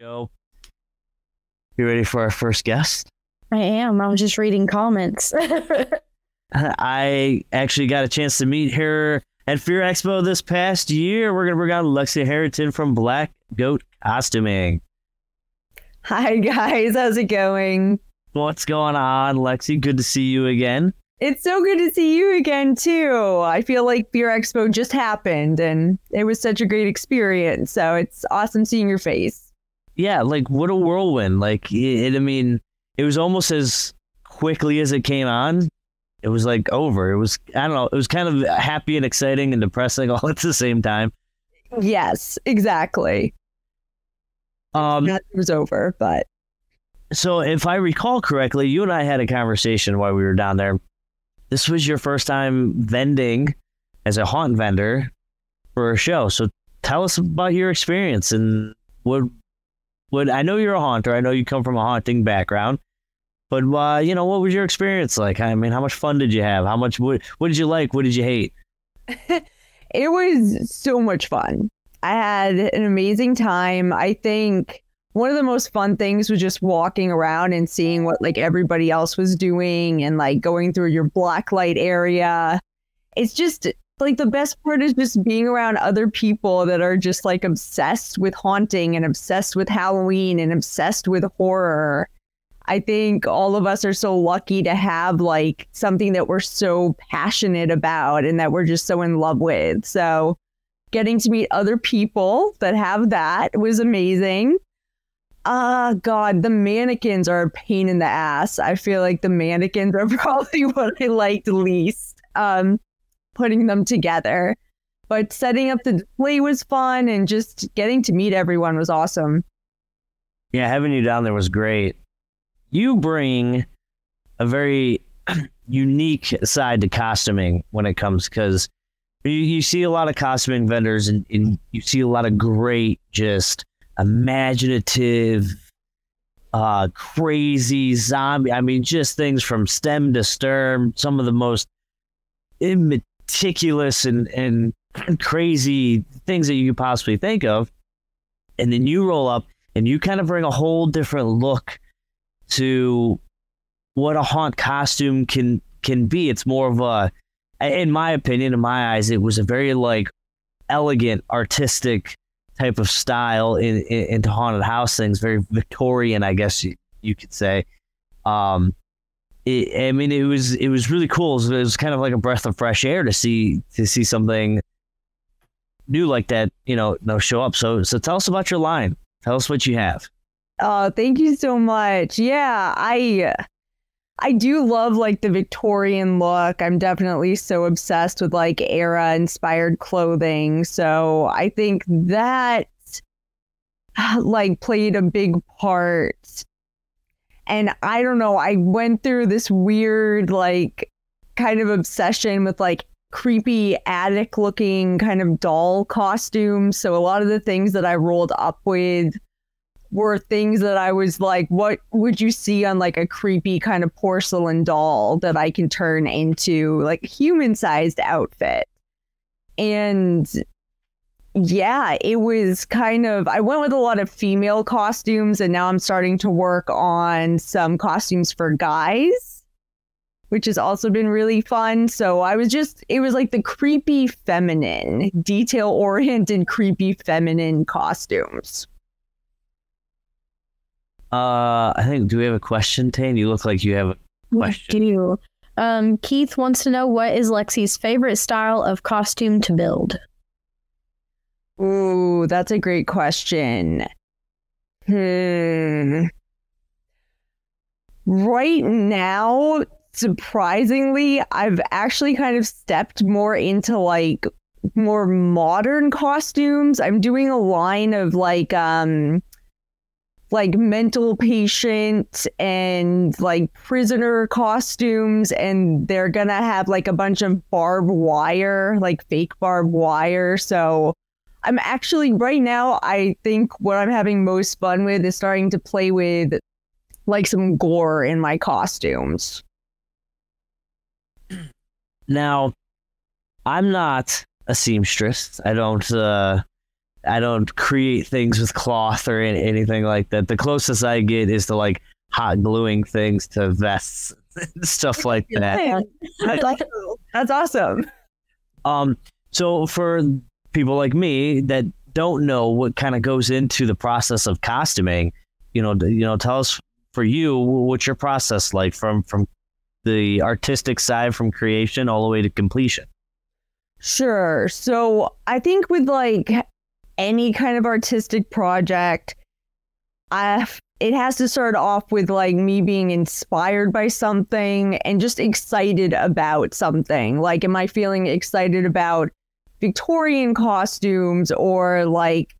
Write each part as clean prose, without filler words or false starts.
Joe, you ready for our first guest? I am. I was just reading comments. I actually got a chance to meet her at Fear Expo this past year. We're going to bring on Lexi Harrington from Black Goat Costuming. Hi, guys. How's it going? What's going on, Lexi? Good to see you again. It's so good to see you again, too. I feel like Fear Expo just happened, and it was such a great experience. So it's awesome seeing your face. Yeah, like, what a whirlwind. Like, I mean, it was almost as quickly as it came on. It was like over. It was, I don't know, it was kind of happy and exciting and depressing all at the same time. Yes, exactly. It was over, but. So if I recall correctly, you and I had a conversation while we were down there. This was your first time vending as a haunt vendor for a show. So tell us about your experience and what I know you're a haunter. I know you come from a haunting background. But, what was your experience like? I mean, how much fun did you have? What did you like? What did you hate? It was so much fun. I had an amazing time. I think one of the most fun things was just walking around and seeing what like everybody else was doing and like going through your blacklight area. It's just like the best part is just being around other people that are just like obsessed with haunting and obsessed with Halloween and obsessed with horror. I think all of us are so lucky to have like something that we're so passionate about and that we're just so in love with. So getting to meet other people that have that was amazing. God, the mannequins are a pain in the ass. I feel like the mannequins are probably what I liked least, putting them together. But setting up the display was fun and just getting to meet everyone was awesome. Yeah, having you down there was great. You bring a very unique side to costuming when it comes, because you see a lot of costuming vendors and you see a lot of great, just imaginative, crazy zombie. I mean, just things from stem to stern, some of the most meticulous and crazy things that you could possibly think of. And then you roll up and you kind of bring a whole different look to what a haunt costume can be. It's more of a, in my opinion, in my eyes, it was a very like elegant, artistic type of style into haunted house things, very Victorian, I guess you could say. It was really cool. It was kind of like a breath of fresh air to see something new like that, show up. So tell us about your line. Tell us what you have. Oh, thank you so much. Yeah, I do love like the Victorian look. I'm definitely so obsessed with like era inspired clothing. So I think that like played a big part. And I don't know, I went through this weird like kind of obsession with like creepy attic looking kind of doll costumes. So a lot of the things that I rolled up with were things that I was like, what would you see on like a creepy kind of porcelain doll that I can turn into like a human-sized outfit? And yeah, it was kind of, I went with a lot of female costumes and now I'm starting to work on some costumes for guys, which has also been really fun. So it was like the creepy feminine, detail-oriented creepy feminine costumes. I think, do we have a question, Tayen? You look like you have a question. We do. Keith wants to know, what is Lexi's favorite style of costume to build? Ooh, that's a great question. Right now, surprisingly, I've actually kind of stepped more into like more modern costumes. I'm doing a line of like mental patient and like prisoner costumes, and they're gonna have like a bunch of barbed wire, like fake barbed wire. So I'm actually right now, I think what I'm having most fun with is starting to play with like some gore in my costumes. Now, I'm not a seamstress. I don't I don't create things with cloth or anything like that. The closest I get is to like hot gluing things to vests and stuff like that. That's awesome. So for people like me that don't know what kind of goes into the process of costuming, tell us for you, what's your process like from the artistic side, from creation all the way to completion? Sure. So I think with like any kind of artistic project, it has to start off with like me being inspired by something and just excited about something. Like, am I feeling excited about Victorian costumes or like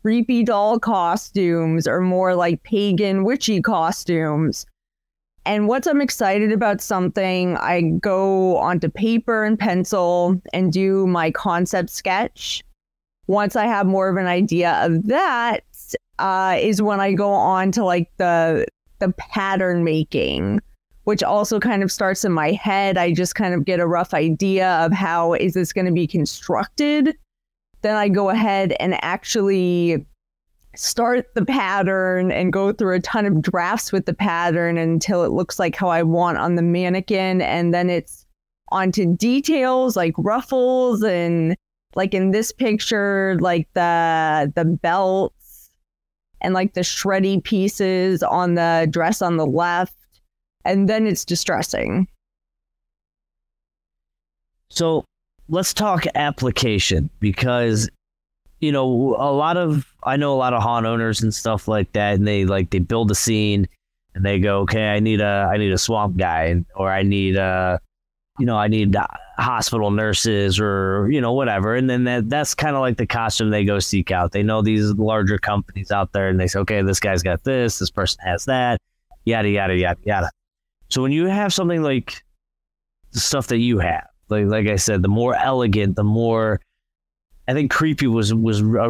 creepy doll costumes or more like pagan witchy costumes? And once I'm excited about something, I go onto paper and pencil and do my concept sketch. Once I have more of an idea of that, is when I go on to like the pattern making, which also kind of starts in my head. I just kind of get a rough idea of how is this going to be constructed. Then I go ahead and actually start the pattern and go through a ton of drafts with the pattern until it looks like how I want on the mannequin. And then it's onto details like ruffles and like in this picture, like the belts and like the shreddy pieces on the dress on the left. And then it's distressing. So let's talk application, because I know a lot of haunt owners and stuff like that, and they build a scene and they go, okay, I need a swamp guy, or I need hospital nurses, or whatever, and then that's kind of like the costume they go seek out. They know these larger companies out there, and they say, okay, this guy's got this person has that, yada yada yada yada. So when you have something like the stuff that you have, like I said, the more elegant, the more, I think creepy was a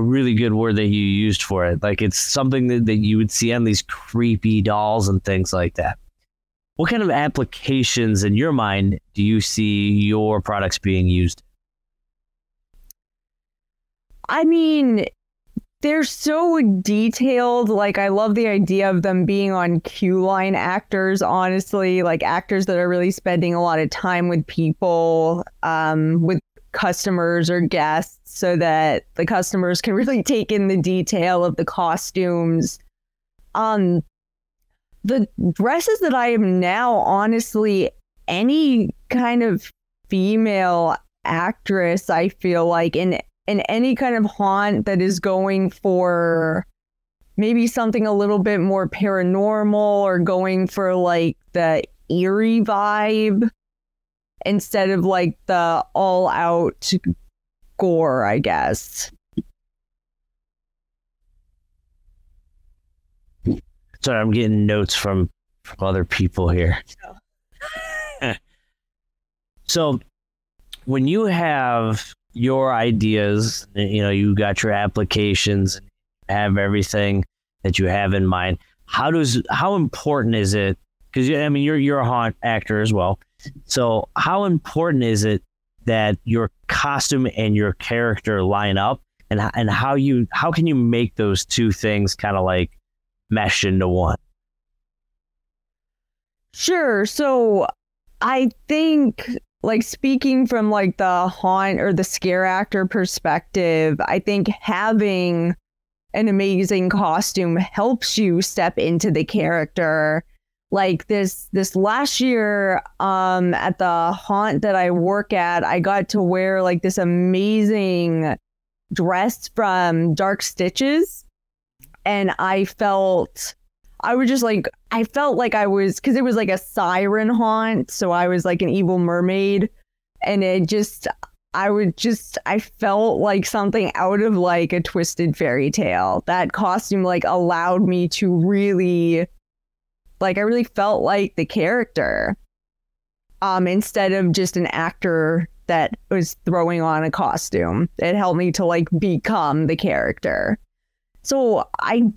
really good word that you used for it. Like, it's something that you would see on these creepy dolls and things like that. What kind of applications in your mind do you see your products being used? I mean, they're so detailed. Like, I love the idea of them being on queue line actors, honestly, like actors that are really spending a lot of time with people, with customers or guests, so that the customers can really take in the detail of the costumes. The dresses that I am now, honestly, any kind of female actress, I feel like in any kind of haunt that is going for maybe something a little bit more paranormal or going for like the eerie vibe instead of like the all out gore, I guess. Sorry, I'm getting notes from other people here. So when you have your ideas, you got your applications, and have everything that you have in mind, how important is it? Because you're a haunt actor as well. So how important is it that your costume and your character line up, and how can you make those two things kind of like mesh into one? Sure. So I think, like, speaking from like the haunt or the scare actor perspective, I think having an amazing costume helps you step into the character. Like this last year, at the haunt that I work at, I got to wear like this amazing dress from Dark Stitches. And I felt like I was, because it was like a siren haunt. So I was like an evil mermaid. And I felt like something out of like a twisted fairy tale. That costume like allowed me to really, like, I really felt like the character, instead of just an actor that was throwing on a costume. It helped me to like become the character. So I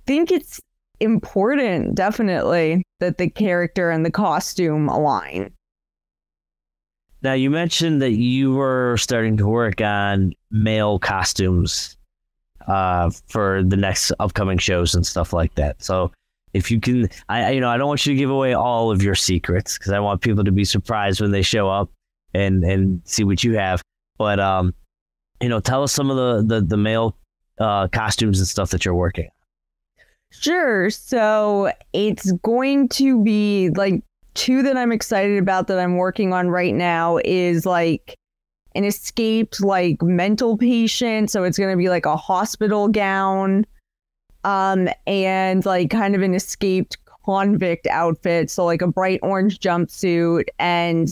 think it's important, definitely, that the character and the costume align. Now, you mentioned that you were starting to work on male costumes. for the next upcoming shows and stuff like that. So if you can, I don't want you to give away all of your secrets because I want people to be surprised when they show up and see what you have. But tell us some of the male costumes and stuff that you're working on. Sure. So it's going to be like two that I'm excited about that I'm working on right now is like an escaped like mental patient. So it's going to be like a hospital gown and like kind of an escaped convict outfit. So like a bright orange jumpsuit and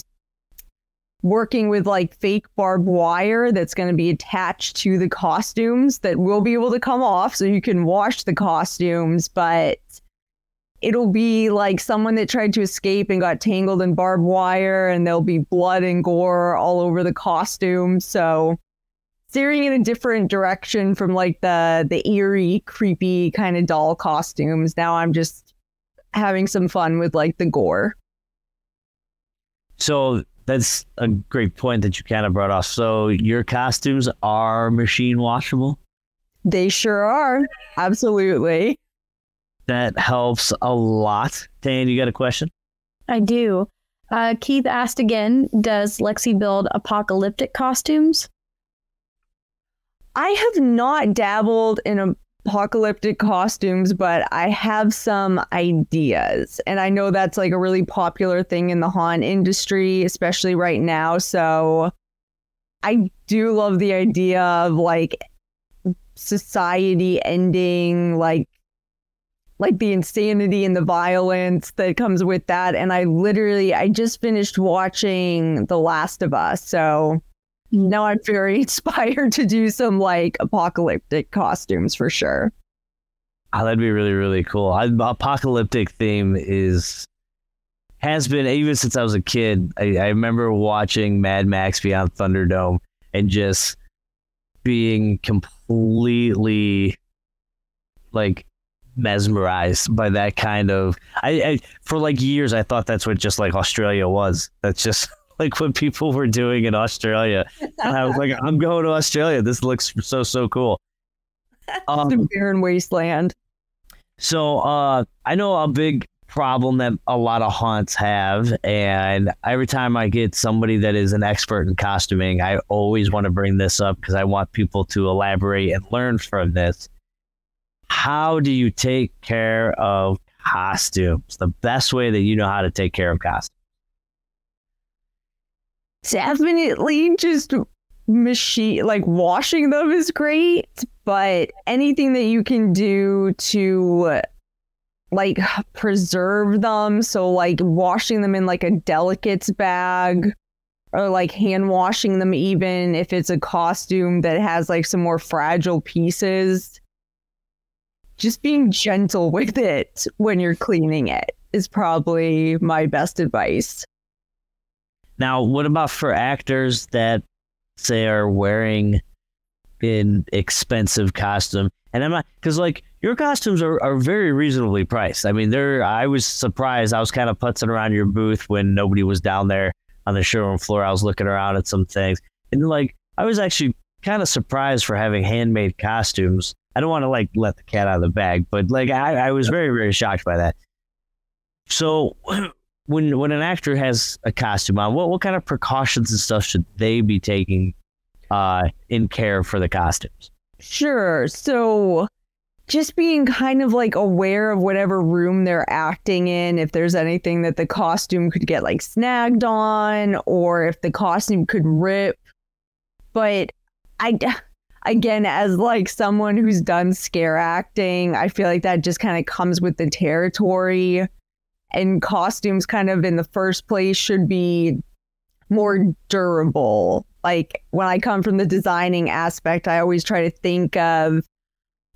working with like fake barbed wire that's going to be attached to the costumes that will be able to come off so you can wash the costumes, but it'll be like someone that tried to escape and got tangled in barbed wire and there'll be blood and gore all over the costume. So steering in a different direction from like the eerie, creepy kind of doll costumes. Now I'm just having some fun with like the gore. So that's a great point that you kind of brought off. So your costumes are machine washable? They sure are. Absolutely. That helps a lot. Tayen, you got a question? I do. Keith asked again, does Lexi build apocalyptic costumes? I have not dabbled in apocalyptic costumes, but I have some ideas. And I know that's like a really popular thing in the haunt industry, especially right now. So I do love the idea of like society ending, like the insanity and the violence that comes with that. And I just finished watching The Last of Us. So now I'm very inspired to do some like apocalyptic costumes for sure. Oh, that'd be really, really cool. Apocalyptic theme has been, even since I was a kid, I remember watching Mad Max Beyond Thunderdome and just being completely like mesmerized by that kind of, I for like years, I thought that's what just like Australia was. That's just like what people were doing in Australia. And I was like, I'm going to Australia. This looks so cool. The barren wasteland. So I know a big problem that a lot of haunts have, and every time I get somebody that is an expert in costuming, I always want to bring this up because I want people to elaborate and learn from this. How do you take care of costumes? The best way that you know how to take care of costumes? Definitely just machine, like washing them is great, but anything that you can do to like preserve them. So like washing them in like a delicates bag or like hand washing them, even if it's a costume that has like some more fragile pieces. Just being gentle with it when you're cleaning it is probably my best advice. Now, what about for actors that say are wearing an expensive costume? And I'm not, because like your costumes are very reasonably priced. I mean, I was surprised. I was kind of putzing around your booth when nobody was down there on the showroom floor. I was looking around at some things, and like I was actually kind of surprised for having handmade costumes. I don't want to like let the cat out of the bag, but like I was very, very shocked by that. So when an actor has a costume on, what kind of precautions and stuff should they be taking in care for the costumes? Sure. So just being kind of like aware of whatever room they're acting in, if there's anything that the costume could get like snagged on, or if the costume could rip. But again, as like someone who's done scare acting, I feel like that just kind of comes with the territory. And costumes kind of in the first place should be more durable. Like when I come from the designing aspect, I always try to think of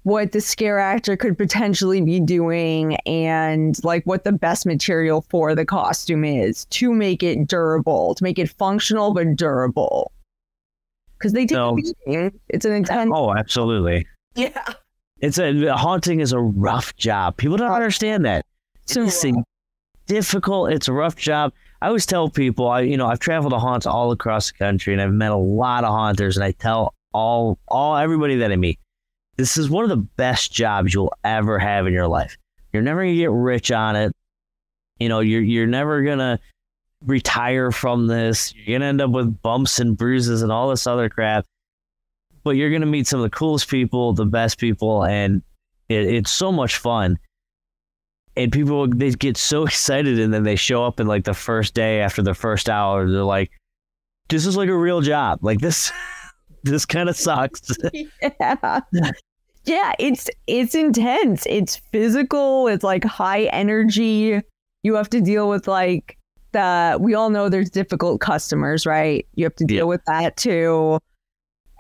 what the scare actor could potentially be doing and like what the best material for the costume is to make it durable, to make it functional but durable. Because they take a beating. It's an intense. Oh, absolutely. Yeah. Haunting is a rough job. People don't understand that. It's difficult. It's a rough job. I always tell people, I've traveled to haunts all across the country, and I've met a lot of haunters, and I tell everybody that I meet, this is one of the best jobs you'll ever have in your life. You're never gonna get rich on it. You know, you're never gonna retire from this. You're gonna end up with bumps and bruises and all this other crap. But you're gonna meet some of the coolest people, the best people, and it's so much fun. And people, they get so excited, and then they show up in like the first day after the first hour. They're like, "This is like a real job. Like this, this kind of sucks." Yeah. Yeah, it's intense. It's physical. It's like high energy. You have to deal with like we all know there's difficult customers, right? You have to deal with that too.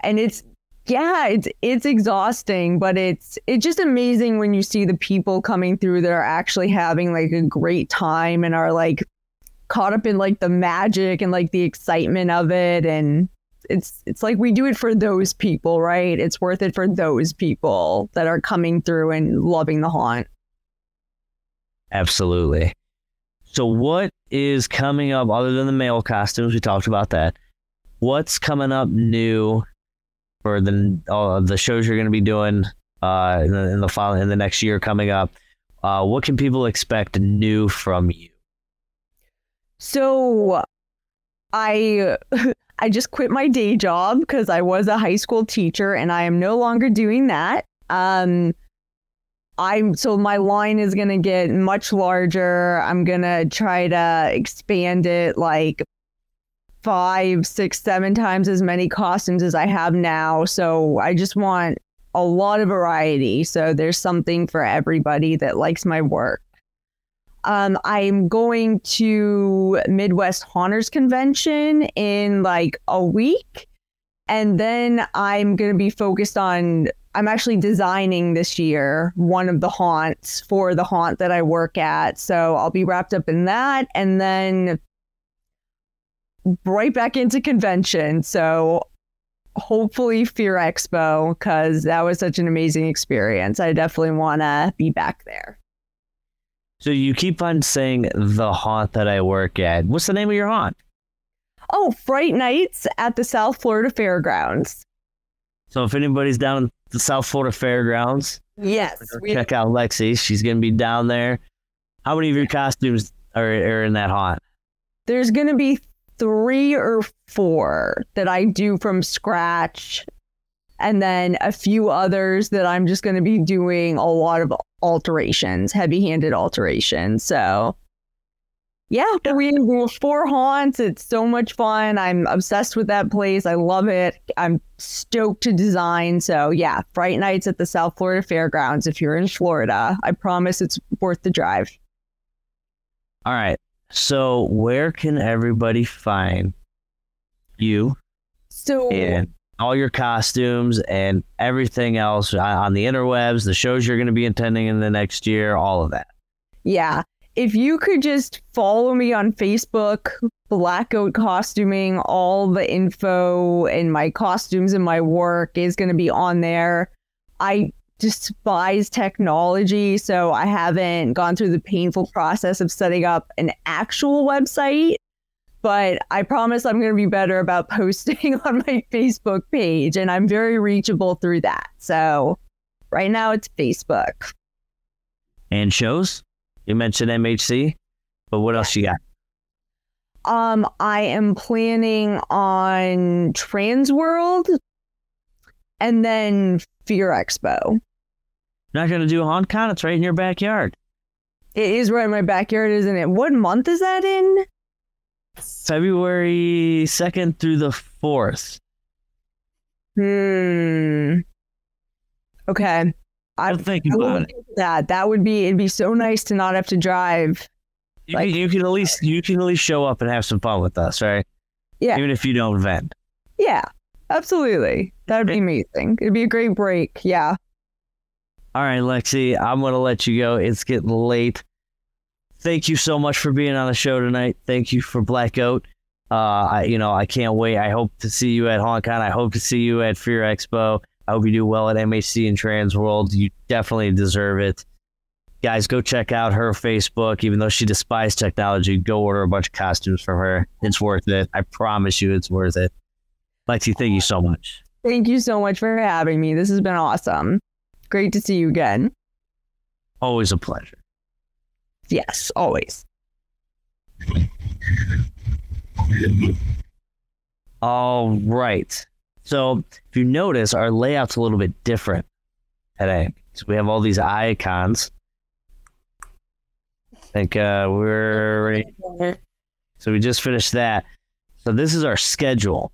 And it's exhausting, but it's just amazing when you see the people coming through that are actually having like a great time and are like caught up in like the magic and like the excitement of it. And it's like we do it for those people, right? It's worth it for those people that are coming through and loving the haunt. Absolutely. So what is coming up other than the male costumes? We talked about that. What's coming up new for the shows you're going to be doing in the next year coming up? What can people expect new from you? So I just quit my day job because I was a high school teacher and I am no longer doing that. So my line is going to get much larger. I'm going to try to expand it like 5, 6, 7 times as many costumes as I have now. So I just want a lot of variety. So there's something for everybody that likes my work. I'm going to Midwest Haunters Convention in like a week. And then I'm going to be focused on, I'm actually designing this year one of the haunts for the haunt that I work at. So I'll be wrapped up in that. And then right back into convention. So hopefully Fear Expo, because that was such an amazing experience. I definitely want to be back there. So you keep on saying the haunt that I work at. What's the name of your haunt? Oh, Fright Nights at the South Florida Fairgrounds. So if anybody's down at the South Florida Fairgrounds, yes, check out Lexi. She's going to be down there. How many of your costumes are in that haunt? There's going to be 3 or 4 that I do from scratch, and then a few others that I'm just going to be doing a lot of alterations, heavy-handed alterations. So yeah, we have 4 haunts. It's so much fun. I'm obsessed with that place. I love it. I'm stoked to design. So yeah, Fright Nights at the South Florida Fairgrounds. If you're in Florida, I promise it's worth the drive. All right. So where can everybody find you and all your costumes and everything else on the interwebs, the shows you're going to be attending in the next year, all of that? Yeah. If you could just follow me on Facebook, Black Goat Costuming, all the info and my costumes and my work is going to be on there. I despise technology, so I haven't gone through the painful process of setting up an actual website, but I promise I'm going to be better about posting on my Facebook page, and I'm very reachable through that. So right now it's Facebook. And shows? You mentioned MHC, but what else you got? I am planning on Trans World and then Fear Expo. Not going to do a haunt con? It's right in your backyard. It is right in my backyard, isn't it? What month is that in? February 2nd through the 4th. Okay. I'm thinking about it. It'd be so nice to not have to drive. You can at least show up and have some fun with us, right? Yeah. Even if you don't vent. Yeah, absolutely. That'd be amazing. It'd be a great break. Yeah. All right, Lexi, I'm going to let you go. It's getting late. Thank you so much for being on the show tonight. Thank you for Black Goat. I can't wait. I hope to see you at HauntCon. I hope to see you at Fear Expo. I hope you do well at MHC and Trans World. You definitely deserve it. Guys, go check out her Facebook. Even though she despises technology, go order a bunch of costumes from her. It's worth it. I promise you it's worth it. Lexi, thank you so much. Thank you so much for having me. This has been awesome. Great to see you again. Always a pleasure. Yes, always. All right. So if you notice, our layout's a little bit different today. So we have all these icons. I think we're ready. So we just finished that. So this is our schedule.